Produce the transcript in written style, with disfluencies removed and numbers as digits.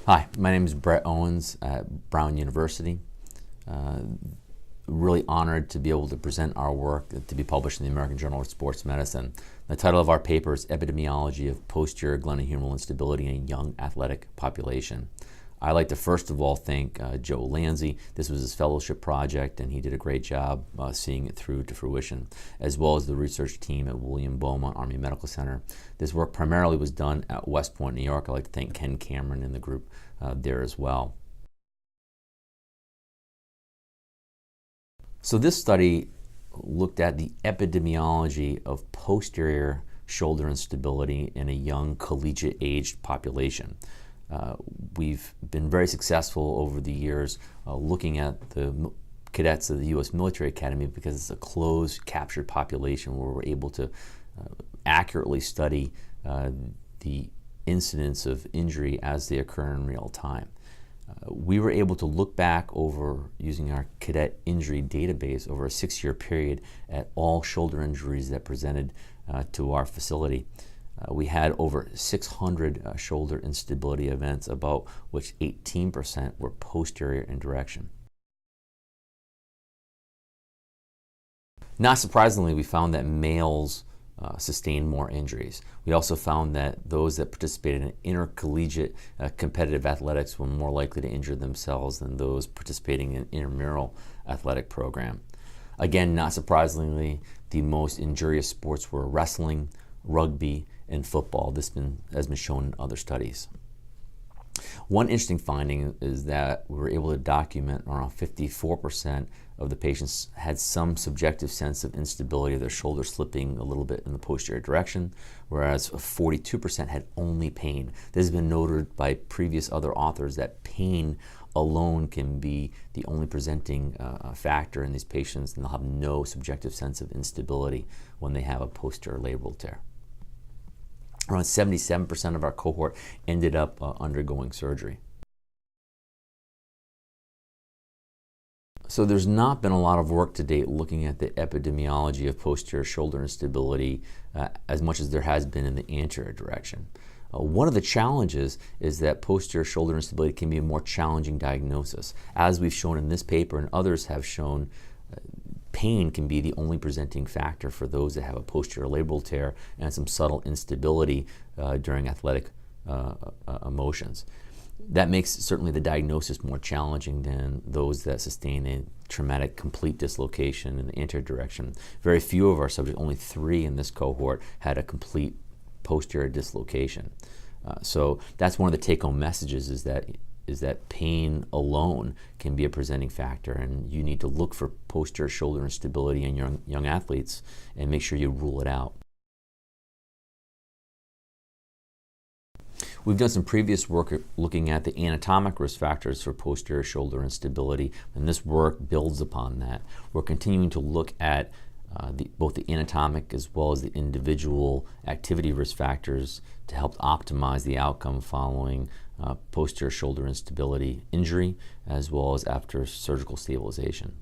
Hi, my name is Brett Owens at Brown University. Really honored to be able to present our work to be published in the American Journal of Sports Medicine. The title of our paper is Epidemiology of Posterior Glenohumeral Instability in a Young Athletic Population. I'd like to first of all thank Joe Lanzi. This was his fellowship project and he did a great job seeing it through to fruition, as well as the research team at William Beaumont Army Medical Center. This work primarily was done at West Point, New York. I'd like to thank Ken Cameron and the group there as well. So this study looked at the epidemiology of posterior shoulder instability in a young collegiate-aged population. We've been very successful over the years looking at the cadets of the U.S. Military Academy because it's a closed, captured population where we're able to accurately study the incidence of injury as they occur in real time. We were able to look back over, using our cadet injury database, over a 6-year period at all shoulder injuries that presented to our facility. We had over 600 shoulder instability events, about which 18% were posterior in direction. Not surprisingly, we found that males sustained more injuries. We also found that those that participated in intercollegiate competitive athletics were more likely to injure themselves than those participating in intramural athletic program. Again, not surprisingly, the most injurious sports were wrestling, rugby, and football. This has been shown in other studies. One interesting finding is that we were able to document around 54% of the patients had some subjective sense of instability of their shoulder slipping a little bit in the posterior direction, whereas 42% had only pain. This has been noted by previous other authors that pain alone can be the only presenting factor in these patients, and they'll have no subjective sense of instability when they have a posterior labral tear. Around 77% of our cohort ended up undergoing surgery. So there's not been a lot of work to date looking at the epidemiology of posterior shoulder instability as much as there has been in the anterior direction. One of the challenges is that posterior shoulder instability can be a more challenging diagnosis. As we've shown in this paper and others have shown, pain can be the only presenting factor for those that have a posterior labral tear and some subtle instability during athletic emotions. That makes certainly the diagnosis more challenging than those that sustain a traumatic complete dislocation in the anterior direction. Very few of our subjects, only 3 in this cohort, had a complete posterior dislocation. So that's one of the take-home messages, is that pain alone can be a presenting factor, and you need to look for posterior shoulder instability in young athletes and make sure you rule it out. We've done some previous work looking at the anatomic risk factors for posterior shoulder instability, and this work builds upon that. We're continuing to look at both the anatomic as well as the individual activity risk factors to help optimize the outcome following posterior shoulder instability injury, as well as after surgical stabilization.